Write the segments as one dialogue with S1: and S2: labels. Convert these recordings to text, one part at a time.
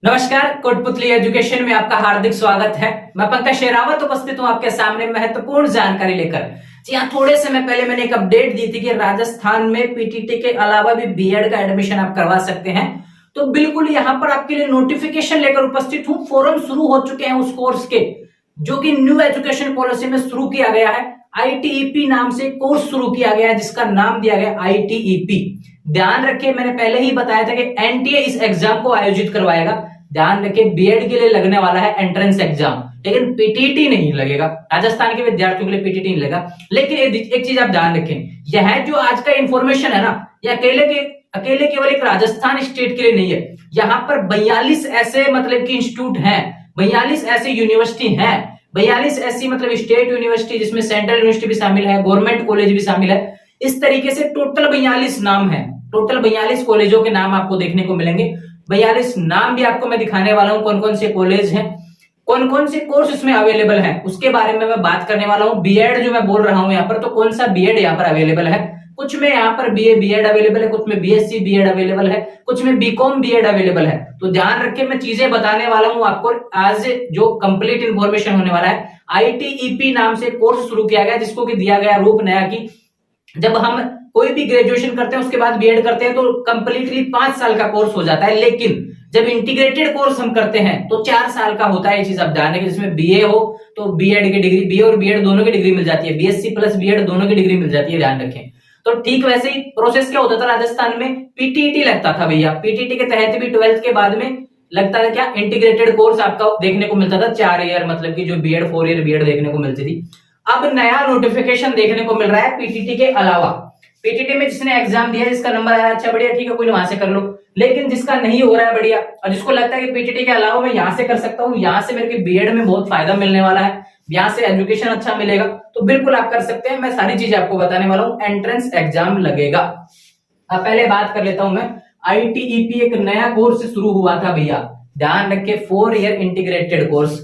S1: नमस्कार, कोटपुतली एजुकेशन में आपका हार्दिक स्वागत है। मैं पंकज शेरावत उपस्थित हूं आपके सामने महत्वपूर्ण जानकारी लेकर। जी हाँ, थोड़े समय पहले मैंने एक अपडेट दी थी कि राजस्थान में पीटीटी के अलावा भी बीएड का एडमिशन आप करवा सकते हैं। तो बिल्कुल यहाँ पर आपके लिए नोटिफिकेशन लेकर उपस्थित हूँ। फॉर्म शुरू हो चुके हैं उस कोर्स के, जो कि न्यू एजुकेशन पॉलिसी में शुरू किया गया है। आईटीईपी नाम से कोर्स शुरू किया गया है, जिसका नाम दिया गया आईटीईपी। ध्यान रखिए, मैंने पहले ही बताया था कि एनटीए इस एग्जाम को आयोजित करवाएगा। ध्यान रखिए, बीएड के लिए लगने वाला है एंट्रेंस एग्जाम, लेकिन पीटीटी नहीं लगेगा। राजस्थान के विद्यार्थियों के लिए पीटीटी नहीं लगेगा। लेकिन एक चीज आप ध्यान रखें, यह जो आज का इंफॉर्मेशन है ना, यह अकेले केवल एक राजस्थान स्टेट के लिए नहीं है। यहाँ पर 42 ऐसे मतलब कि इंस्टीट्यूट हैं, 42 ऐसे यूनिवर्सिटी हैं, 42 ऐसी मतलब स्टेट यूनिवर्सिटी, जिसमें सेंट्रल यूनिवर्सिटी भी शामिल है, गवर्नमेंट कॉलेज भी शामिल है। इस तरीके से टोटल 42 नाम है। टोटल 42 कॉलेजों के नाम आपको देखने को मिलेंगे। 42 नाम भी आपको मैं दिखाने वाला हूं, कौन कौन से कॉलेज हैं, कौन कौन से कोर्स इसमें अवेलेबल हैं, उसके बारे में मैं बात करने वाला हूं। बीएड जो मैं बोल रहा हूं यहाँ पर, तो कौन सा बीएड यहाँ पर अवेलेबल है। कुछ में यहाँ पर बीए बीएड अवेलेबल है, कुछ में बीएससी बीएड अवेलेबल है, कुछ में बीकॉम बीएड अवेलेबल है। तो ध्यान रखिए, मैं चीजें बताने वाला हूं आपको। आज जो कंप्लीट इंफॉर्मेशन होने वाला है, आईटीईपी नाम से कोर्स शुरू किया गया, जिसको कि दिया गया रूप नया कि जब हम कोई भी ग्रेजुएशन करते हैं उसके बाद बीएड करते हैं तो कंप्लीटली 5 साल का कोर्स हो जाता है। लेकिन जब इंटीग्रेटेड कोर्स हम करते हैं तो 4 साल का होता है। ये चीज आप जान रहे हैं, जिसमें बीए हो तो बीएड की डिग्री, बीए और बीएड दोनों की डिग्री मिल जाती है, बीएससी प्लस बीएड दोनों की डिग्री मिल जाती है। ध्यान रखें। तो ठीक वैसे ही प्रोसेस क्या होता था, राजस्थान में पीटीटी लगता था भैया। पीटीटी के तहत भी 12th के बाद में लगता था क्या, इंटीग्रेटेड कोर्स आपका देखने को मिलता था। 4 ईयर मतलब की जो बीएड 4 ईयर बीएड देखने को मिलती थी। अब नया नोटिफिकेशन देखने को मिल रहा है पीटीटी के अलावा। पीटीटी में जिसने एग्जाम दिया, जिसका नंबर आया, अच्छा बढ़िया, ठीक है, कोई वहां से कर लो। लेकिन जिसका नहीं हो रहा है बढ़िया, और जिसको लगता है कि पीटीटी के अलावा मैं यहाँ से कर सकता हूँ, यहाँ से मेरे बीएड में बहुत फायदा मिलने वाला है, यहाँ से एजुकेशन अच्छा मिलेगा, तो बिल्कुल आप कर सकते हैं। मैं सारी चीजें आपको बताने वाला हूँ। एंट्रेंस एग्जाम लगेगा। अब पहले बात कर लेता हूं मैं। आईटीईपी एक नया कोर्स शुरू हुआ था भैया। ध्यान रखिए, 4 year integrated course,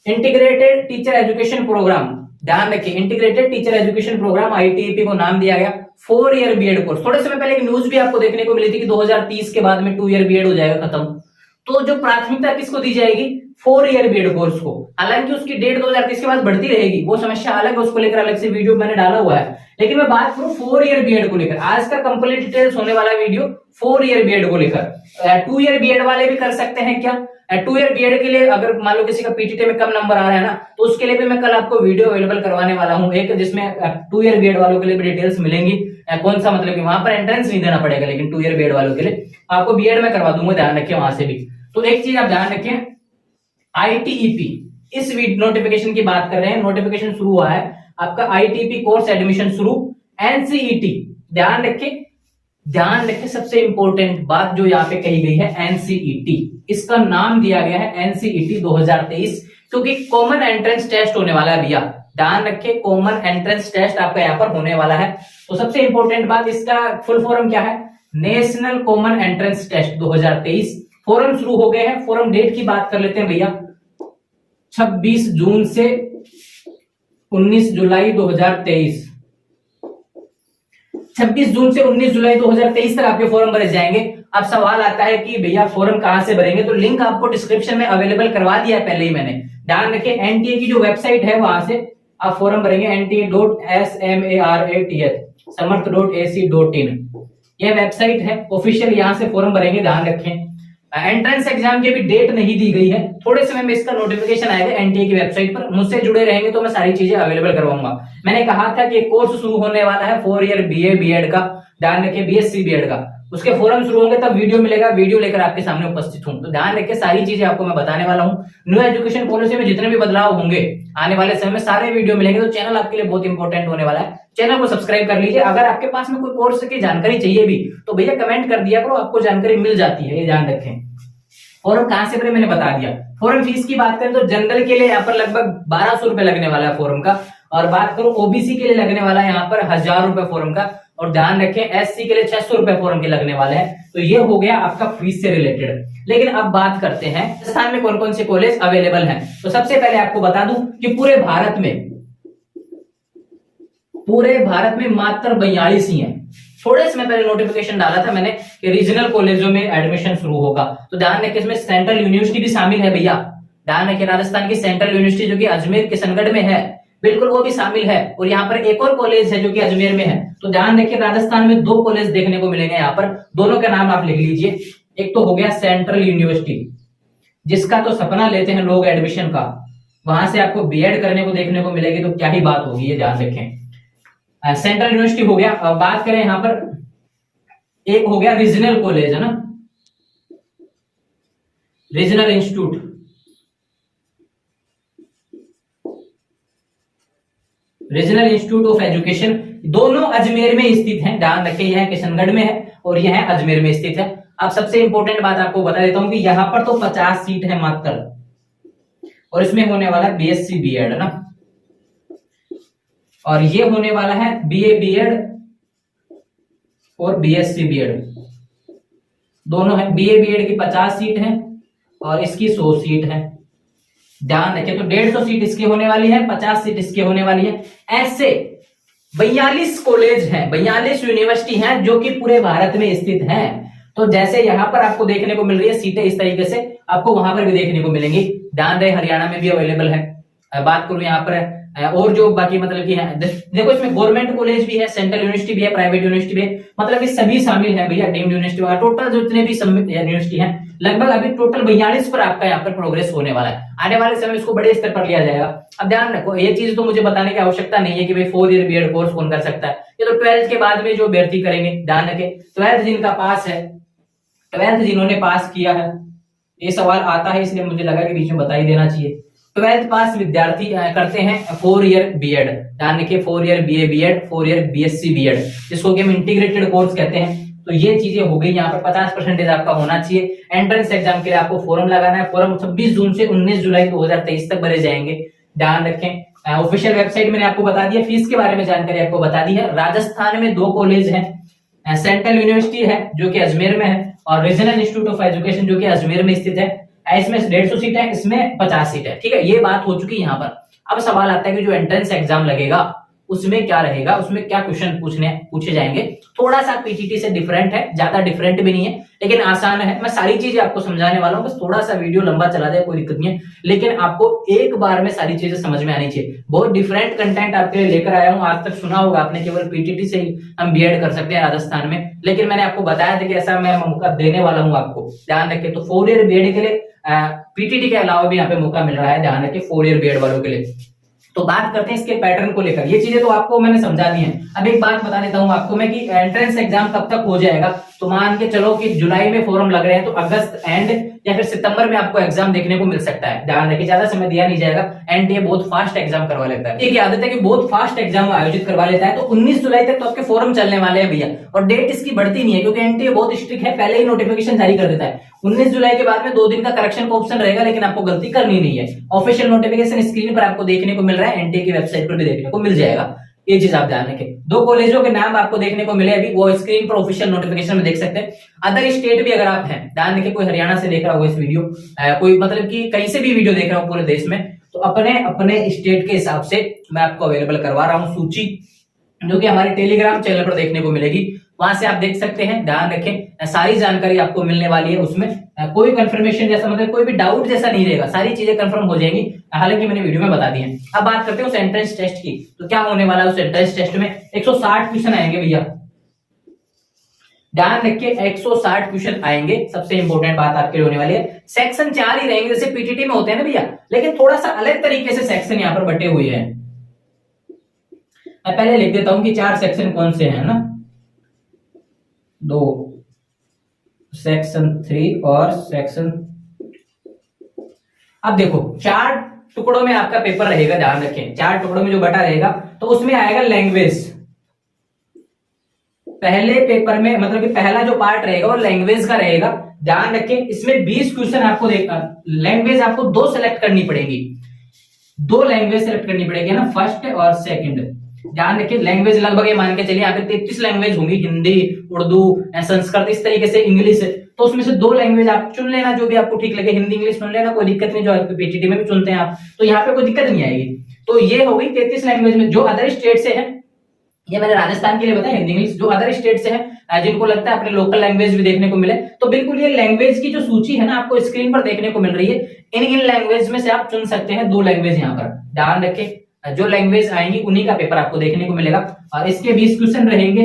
S1: integrated teacher education programme. ध्यान रखिए, integrated teacher education programme, ITEP को नाम दिया गया। 4 ईयर बीएड कोर्स। थोड़े समय पहले एक न्यूज भी आपको देखने को मिली थी कि 2030 के बाद में 2 ईयर बीएड हो जाएगा खत्म। तो जो प्राथमिकता किसको दी जाएगी, 4 ईयर बीएड कोर्स को। हालांकि उसकी डेट 2030 के बाद बढ़ती रहेगी, वो समस्या अलग है, उसको लेकर अलग से वीडियो मैंने डाला हुआ है। लेकिन मैं बात करूं 4 ईयर बीएड को लेकर, आज का कंप्लीट डिटेल्स होने वाला वीडियो 4 ईयर बीएड को लेकर। 2 ईयर बीएड वाले भी कर सकते हैं क्या। 2 ईयर बीएड के लिए अगर मान लो किसी का पीटीटी में कम नंबर आ रहा है ना, तो उसके लिए भी मैं कल आपको वीडियो अवेलेबल करवाने वाला हूं एक, जिसमें 2 ईयर बीएड वालों के लिए भी डिटेल्स मिलेंगी। कौन सा मतलब कि वहां पर एंट्रेंस नहीं देना पड़ेगा, लेकिन 2 ईयर बीएड वालों के लिए आपको बीएड में करवा दूंगा। ध्यान रखिए वहां से भी। तो एक चीज आप ध्यान रखें, आईटीईपी इस नोटिफिकेशन की बात कर रहे हैं। नोटिफिकेशन शुरू हुआ है आपका, आईटीईपी कोर्स एडमिशन शुरू। एनसीईटी, ध्यान रखिए, सबसे इंपॉर्टेंट बात जो यहाँ पे कही गई है, एनसीईटी, इसका नाम दिया गया है एनसीईटी 2023, क्योंकि कॉमन एंट्रेंस टेस्ट होने वाला है भैया। ध्यान रखिए, कॉमन एंट्रेंस टेस्ट आपका यहाँ पर होने वाला है। तो सबसे इंपॉर्टेंट बात, इसका फुल फॉर्म क्या है, national common entrance test 2023। Form शुरू हो गए हैं। फॉर्म डेट की बात कर लेते हैं भैया, 26 जून से 19 जुलाई 2023। 26 जून से 19 जुलाई 2023 तक आपके फॉर्म भरे जाएंगे। अब सवाल आता है कि भैया फॉर्म कहां से भरेंगे, तो लिंक आपको डिस्क्रिप्शन में अवेलेबल करवा दिया है पहले ही मैंने। ध्यान रखिए, एनटीए की जो वेबसाइट है वहां से आप फॉर्म भरेंगे, nta.samarath.ac.in, यह वेबसाइट है ऑफिशियल, यहां से फॉर्म भरेंगे। ध्यान रखें, एंट्रेंस एग्जाम की भी डेट नहीं दी गई है, थोड़े समय में इसका नोटिफिकेशन आएगा एनटीए की वेबसाइट पर। मुझसे जुड़े रहेंगे तो मैं सारी चीजें अवेलेबल करवाऊंगा। मैंने कहा था कि कोर्स शुरू होने वाला है 4 ईयर बीए बीएड का। ध्यान रखिए, बीएससी बीएड का, उसके फॉर्म शुरू होंगे तब वीडियो मिलेगा, वीडियो लेकर आपके सामने उपस्थित हूं। तो ध्यान रखिए, सारी चीजें आपको मैं बताने वाला हूं। न्यू एजुकेशन पॉलिसी में जितने भी बदलाव होंगे आने वाले समय में सारे वीडियो मिलेंगे। तो चैनल आपके लिए बहुत इंपॉर्टेंट होने वाला है, चैनल को सब्सक्राइब कर लीजिए। अगर आपके पास में कोई कोर्स की जानकारी चाहिए भी तो भैया कमेंट कर दिया करो, आपको जानकारी मिल जाती है, ये ध्यान रखें। फॉर्म कहां से भरे मैंने बता दिया। फॉर्म फीस की बात करें तो जनरल के लिए यहाँ पर लगभग 1200 रुपए लगने वाला है फॉर्म का, और बात करूं ओबीसी के लिए लगने वाला है यहाँ पर 1000 रुपए फॉर्म का, और ध्यान रखें एससी के लिए 600 रुपए फॉर्म के लगने वाले हैं। तो ये हो गया आपका फीस से रिलेटेड। लेकिन अब बात करते हैं राजस्थान में कौन कौन से कॉलेज अवेलेबल हैं। तो सबसे पहले आपको बता दूं कि पूरे भारत में मात्र 42 ही हैं। थोड़े समय पहले नोटिफिकेशन डाला था मैंने कि रीजनल कॉलेजों में एडमिशन शुरू होगा। तो ध्यान रखिए इसमें सेंट्रल यूनिवर्सिटी भी शामिल है भैया। ध्यान रखिए राजस्थान की सेंट्रल यूनिवर्सिटी जो कि अजमेर किशनगढ़ में है, बिल्कुल वो भी शामिल है। और यहाँ पर एक और कॉलेज है जो कि अजमेर में है। तो ध्यान रखिए राजस्थान में 2 कॉलेज देखने को मिलेंगे यहाँ पर, दोनों का नाम आप लिख लीजिए। एक तो हो गया सेंट्रल यूनिवर्सिटी, जिसका तो सपना लेते हैं लोग एडमिशन का, वहां से आपको बीएड करने को देखने को मिलेगी, तो क्या ही बात होगी, ये ध्यान रखें। सेंट्रल यूनिवर्सिटी हो गया। अब बात करें यहाँ पर, एक हो गया रीजनल कॉलेज है ना, regional institute, regional institute of education, दोनों अजमेर में स्थित हैं। ध्यान रखें यह किशनगढ़ में है और यह अजमेर में स्थित है। अब सबसे इंपॉर्टेंट बात आपको बता देता हूं कि यहां पर तो 50 सीट है मात्र, और इसमें होने वाला बीएससी बीएड है ना, और ये होने वाला है बीए बीएड और बीएससी बीएड, दोनों है। बीए बीएड की 50 सीट है और इसकी 100 सीट है। ध्यान रखें, तो 150 सीट इसकी होने वाली है, 50 सीट इसकी होने वाली है। ऐसे 42 कॉलेज हैं, 42 यूनिवर्सिटी हैं जो कि पूरे भारत में स्थित हैं। तो जैसे यहां पर आपको देखने को मिल रही है सीटें इस तरीके से, आपको वहां पर भी देखने को मिलेंगी। ध्यान रहे हरियाणा में भी अवेलेबल है। बात करूं यहाँ पर और जो बाकी मतलब कि है, देखो इसमें गवर्नमेंट कॉलेज भी है, सेंट्रल यूनिवर्सिटी भी है, प्राइवेट यूनिवर्सिटी भी है, मतलब ये सभी शामिल है भैया। डीम्ड यूनिवर्सिटी वगैरह टोटल जितने भी यूनिवर्सिटी हैं, लगभग अभी टोटल 42 पर आपका यहाँ पर प्रोग्रेस होने वाला है। आने वाले समय इसको बड़े स्तर पर लिया जाएगा। अब ध्यान रखो, ये चीज तो मुझे बताने की आवश्यकता नहीं है कि भाई 4 ईयर बीएड कोर्स कौन कर सकता है, ये तो 12th के बाद में जो अभ्यर्थी करेंगे। ध्यान रखें 12th जिनका पास है, 12th जिन्होंने पास किया है, ये सवाल आता है इसलिए मुझे लगा कि बीच में बता ही देना चाहिए। 12th पास विद्यार्थी करते हैं 4 ईयर बीएड। ध्यान रखिए 4 year BA BEd, 4 year BSc BEd, जिसको कि हम इंटीग्रेटेड कोर्स कहते हैं। तो ये चीजें हो गई। यहाँ पर 50% आपका होना चाहिए। एंट्रेंस एग्जाम के लिए आपको फॉर्म लगाना है। फॉर्म 26 जून से 19 जुलाई 2023 तक भरे जाएंगे। ध्यान रखें ऑफिशियल वेबसाइट मैंने आपको बता दिया। फीस के बारे में जानकारी आपको बता दी है। राजस्थान में 2 कॉलेज हैं, सेंट्रल यूनिवर्सिटी है जो कि अजमेर में है, और रीजनल इंस्टीट्यूट ऑफ एजुकेशन जो कि अजमेर में स्थित है। इसमें 150 सीट है, इसमें 50 सीट है। ठीक है, ये बात हो चुकी है यहाँ पर। अब सवाल आता है कि जो एंट्रेंस एग्जाम लगेगा उसमें क्या रहेगा, उसमें क्या क्वेश्चन पूछे जाएंगे। थोड़ा सा पीटीटी से डिफरेंट है, ज्यादा डिफरेंट भी नहीं है, लेकिन आसान है। मैं सारी चीजें आपको समझाने वाला हूँ, बस थोड़ा सा वीडियो लंबा चला जाए कोई दिक्कत नहीं है, लेकिन आपको एक बार में सारी चीजें समझ में आनी चाहिए। बहुत डिफरेंट कंटेंट आपके लिए लेकर आया हूँ। आज तक सुना होगा आपने केवल पीटीटी से ही हम बीएड कर सकते हैं राजस्थान में, लेकिन मैंने आपको बताया था कि ऐसा मैं मौका देने वाला हूँ आपको। ध्यान रखिए, तो 4 ईयर बीएड के लिए पीटीटी के अलावा भी यहाँ पे मौका मिल रहा है। ध्यान रखिए 4 ईयर बीएड वालों के लिए। तो बात करते हैं इसके पैटर्न को लेकर। ये चीजें तो आपको मैंने समझा दी हैं। अब एक बात बता देता हूं आपको मैं कि एंट्रेंस एग्जाम कब तक हो जाएगा। तो मान के चलो कि जुलाई में फॉर्म लग रहे हैं, तो अगस्त एंड या फिर सितंबर में आपको एग्जाम देखने को मिल सकता है। ध्यान रखिए ज्यादा समय दिया नहीं जाएगा। एनटीए बहुत फास्ट एग्जाम करवा लेता है। एक आदत है कि बहुत फास्ट एग्जाम आयोजित करवा लेता है। तो 19 जुलाई तक तो आपके फॉर्म चलने वाले हैं भैया, और डेट इसकी बढ़ती नहीं है क्योंकि एनटीए बहुत स्ट्रिक्ट है, पहले ही नोटिफिकेशन जारी कर देता है। 19 जुलाई के बाद में 2 दिन का करेक्शन का ऑप्शन रहेगा, लेकिन आपको गलती करनी नहीं है। ऑफिशियल नोटिफिकेशन स्क्रीन पर आपको देखने को मिल रहा है, एनटीए की वेबसाइट पर भी देखने को मिल जाएगा। ये चीज आप ध्यान रखें। 2 कॉलेजों के नाम आपको देखने को मिले, अभी वो स्क्रीन पर ऑफिशियल नोटिफिकेशन में देख सकते हैं। अदर स्टेट भी अगर आप हैं, ध्यान रखें कोई हरियाणा से देख रहा होगा इस वीडियो, कोई मतलब कि कहीं से भी वीडियो देख रहा हो पूरे देश में, तो अपने अपने स्टेट के हिसाब से मैं आपको अवेलेबल करवा रहा हूं सूची, जो कि हमारे टेलीग्राम चैनल पर देखने को मिलेगी। वहां से आप देख सकते हैं। ध्यान रखें सारी जानकारी आपको मिलने वाली है। उसमें कोई कंफर्मेशन जैसा मतलब कोई भी डाउट जैसा नहीं रहेगा, सारी चीजें कंफर्म हो जाएंगी, हालांकि मैंने वीडियो में बता दी है। अब बात करते हैं उस एंट्रेंस टेस्ट की। तो क्या होने वाला है उस एंट्रेंस टेस्ट में? 160 क्वेश्चन आएंगे भैया। ध्यान रखिए 160 क्वेश्चन आएंगे। सबसे इंपॉर्टेंट बात आपके लिए होने वाली है, सेक्शन 4 ही रहेंगे जैसे पीटीटी में होते हैं ना भैया, लेकिन थोड़ा सा अलग तरीके से सेक्शन यहाँ पर बटे हुए हैं। मैं पहले लिख देता हूं कि 4 सेक्शन कौन से हैं ना, 2 सेक्शन 3 और सेक्शन। अब देखो 4 टुकड़ों में आपका पेपर रहेगा। ध्यान रखें 4 टुकड़ों में जो बटा रहेगा, तो उसमें आएगा लैंग्वेज। पहले पेपर में मतलब कि पहला जो पार्ट रहेगा वो लैंग्वेज का रहेगा। ध्यान रखें इसमें 20 क्वेश्चन आपको देखना। लैंग्वेज आपको 2 सेलेक्ट करनी पड़ेगी, 2 लैंग्वेज सेलेक्ट करनी पड़ेगी ना, फर्स्ट और सेकंड। ध्यान रखिए लैंग्वेज लगभग ये मान के चलिए यहाँ पे 33 लैंग्वेज होंगी, हिंदी, उर्दू, संस्कृत, इस तरीके से इंग्लिश। तो उसमें से 2 लैंग्वेज आप चुन लेना, जो भी आपको ठीक लगे। हिंदी इंग्लिश चुन लेना, कोई दिक्कत नहीं, जो पीटीटी में भी चुनते हैं आप, तो यहाँ पे कोई दिक्कत नहीं आएगी। तो ये हो गई 33 लैंग्वेज में। जो अदर स्टेट से है ये मैंने राजस्थान के लिए बताया, हिंदी इंग्लिश। जो अदर स्टेट से है, जिनको लगता है अपने लोकल लैंग्वेज भी देखने को मिले, तो बिल्कुल ये लैंग्वेज की जो सूची है ना आपको स्क्रीन पर देखने को मिल रही है, इन लैंग्वेज में से आप चुन सकते हैं 2 लैंग्वेज यहाँ पर। ध्यान रखें, जो लैंग्वेज आएंगी उन्हीं का पेपर आपको देखने को मिलेगा। और इसके 20 क्वेश्चन रहेंगे,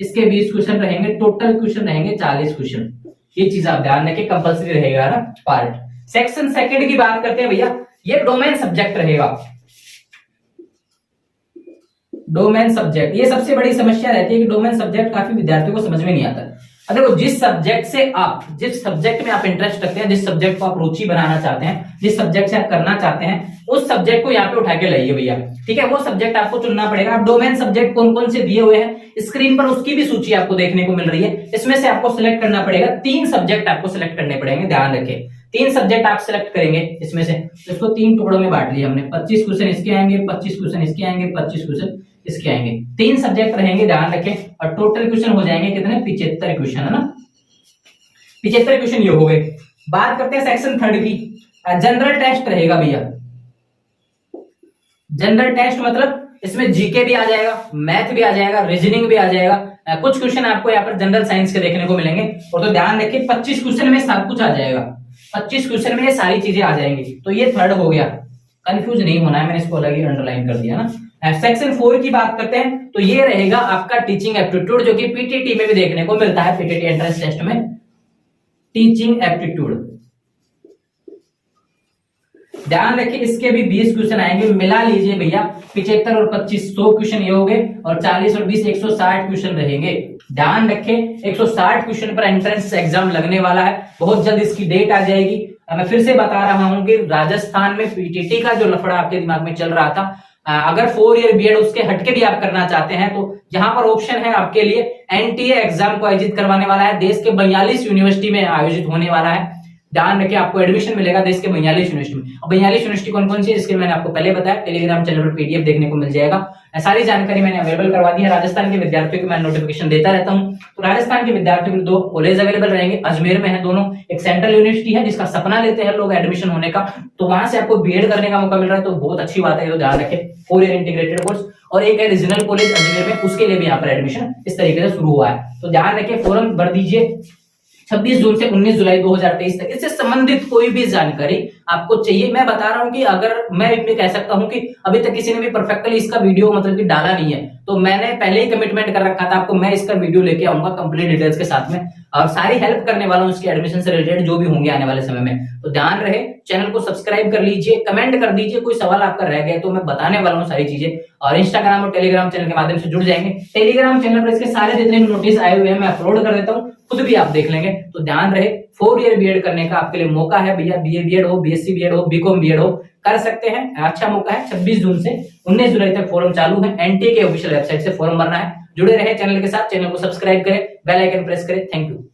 S1: इसके 20 क्वेश्चन रहेंगे, टोटल क्वेश्चन रहेंगे 40 क्वेश्चन। ये चीज आप ध्यान रखें, कंपल्सरी रहेगा ना पार्ट। सेक्शन सेकंड की बात करते हैं भैया, ये डोमेन सब्जेक्ट रहेगा। डोमेन सब्जेक्ट, ये सबसे बड़ी समस्या रहती है कि डोमेन सब्जेक्ट काफी विद्यार्थियों को समझ में नहीं आता। अगर वो जिस सब्जेक्ट में आप इंटरेस्ट रखते हैं, जिस सब्जेक्ट को आप रुचि बनाना चाहते हैं, जिस सब्जेक्ट से आप करना चाहते हैं, उस सब्जेक्ट को यहाँ पे उठा के लाइए भैया, ठीक है। वो सब्जेक्ट आपको चुनना पड़ेगा। आप डोमेन सब्जेक्ट कौन कौन से दिए हुए हैं स्क्रीन पर, उसकी भी सूची आपको देखने को मिल रही है। इसमें से आपको सिलेक्ट करना पड़ेगा, 3 सब्जेक्ट आपको सिलेक्ट करने पड़ेंगे। ध्यान रखें, 3 सब्जेक्ट आप सिलेक्ट करेंगे इसमें से। इसको 3 टुकड़ों में बांट लिया हमने, 25 क्वेश्चन इसके आएंगे, 25 क्वेश्चन इसके आएंगे, 25 क्वेश्चन इसके आएंगे। 3 सब्जेक्ट रहेंगे, ध्यान रखें। और टोटल क्वेश्चन हो जाएंगे कितने, 75 क्वेश्चन, है ना। 75 क्वेश्चन ये हो गए। बात करते हैं सेक्शन थर्ड की। जनरल टेस्ट रहेगा भैया। जनरल टेस्ट मतलब इसमें जीके भी आ जाएगा, मैथ भी आ जाएगा, रीजनिंग भी आ जाएगा। कुछ क्वेश्चन आपको यहाँ पर जनरल साइंस के देखने को मिलेंगे। और तो ध्यान रखिए 25 क्वेश्चन में सब कुछ आ जाएगा, 25 क्वेश्चन में ये सारी चीजें आ जाएंगी। तो ये थर्ड हो गया, कंफ्यूज नहीं होना है, मैंने इसको अलग ही अंडरलाइन कर दिया ना। सेक्शन 4 की बात करते हैं तो ये रहेगा आपका टीचिंग एप्टीट्यूड, जो कि पीटीटी में भी देखने को मिलता है, पीटीटी एंट्रेंस टेस्ट में। टीचिंग एप्टीट्यूड, ध्यान रखिए इसके भी 20 क्वेश्चन आएंगे। मिला लीजिए भैया, 75 और 25 100 क्वेश्चन ये हो गए, और 40 और 20 160 क्वेश्चन रहेंगे। ध्यान रखें 160 क्वेश्चन पर एंट्रेंस एग्जाम लगने वाला है, बहुत जल्द इसकी डेट आ जाएगी। मैं फिर से बता रहा हूं कि राजस्थान में पीटीटी का जो लफड़ा आपके दिमाग में चल रहा था, अगर 4 ईयर बीएड उसके हटके भी आप करना चाहते हैं, तो यहाँ पर ऑप्शन है आपके लिए, एनटीए एग्जाम को आयोजित करवाने वाला है, देश के 42 यूनिवर्सिटी में आयोजित होने वाला है। ध्यान रखिए आपको एडमिशन मिलेगा देश के 42 यूनिवर्सिटी में। 42 यूनिवर्सिटी कौन कौन सी है इसके मैंने आपको पहले बताया, टेलीग्राम चैनल पर पीडीएफ देखने को मिल जाएगा। सारी जानकारी मैंने अवेलेबल करवा दी है। राजस्थान के विद्यार्थियों को मैं नोटिफिकेशन देता रहता हूं। तो राजस्थान के विद्यार्थियों के 2 कॉलेज अवेलेबल रहेंगे, अजमेर में है दोनों। एक सेंट्रल यूनिवर्सिटी है जिसका सपना लेते हैं लोग एडमिशन होने का, तो वहां से आपको बीएड करने का मौका मिल रहा है, तो बहुत अच्छी बात है। तो ध्यान रखें 4 ईयर इंटीग्रेटेड कोर्स। और एक है रीजनल कॉलेज अजमेर में, उसके लिए भी यहाँ पर एडमिशन इस तरीके से शुरू हुआ है। तो ध्यान रखें, फॉर्म भर दीजिए 26 जून से 19 जुलाई 2023 तक। इससे संबंधित कोई भी जानकारी आपको चाहिए, मैं बता रहा हूं कि अगर मैं भी कह सकता हूं कि अभी तक किसी ने भी परफेक्टली इसका वीडियो मतलब कि डाला नहीं है, तो मैंने पहले ही कमिटमेंट कर रखा था आपको, मैं इसका वीडियो लेके आऊंगा कंप्लीट डिटेल्स के साथ में, और सारी हेल्प करने वाला हूं इसके एडमिशन से रिलेटेड जो भी होंगे आने वाले समय में। तो ध्यान रहे, चैनल को सब्सक्राइब कर लीजिए, कमेंट कर दीजिए, कोई सवाल आपका रह गया तो मैं बताने वाला हूँ सारी चीजें। और इंस्टाग्राम और टेलीग्राम चैनल के माध्यम से जुड़ जाएंगे। टेलीग्राम चैनल पर इसके सारे जितने भी नोटिस आए हुए हैं मैं अपलोड कर देता हूँ, खुद भी आप देख लेंगे। तो ध्यान रहे 4 ईयर बीएड करने का आपके लिए मौका है भैया, बीए बीएड हो, बीएससी बीएड हो, बीकॉम बीएड हो, कर सकते हैं, अच्छा मौका है। 26 जून से 19 जुलाई तक फॉर्म चालू है, एनटीए के ऑफिशियल वेबसाइट से फॉर्म भरना है। जुड़े रहे चैनल के साथ, चैनल को सब्सक्राइब करें, बेल आइकन प्रेस करें। Thank you.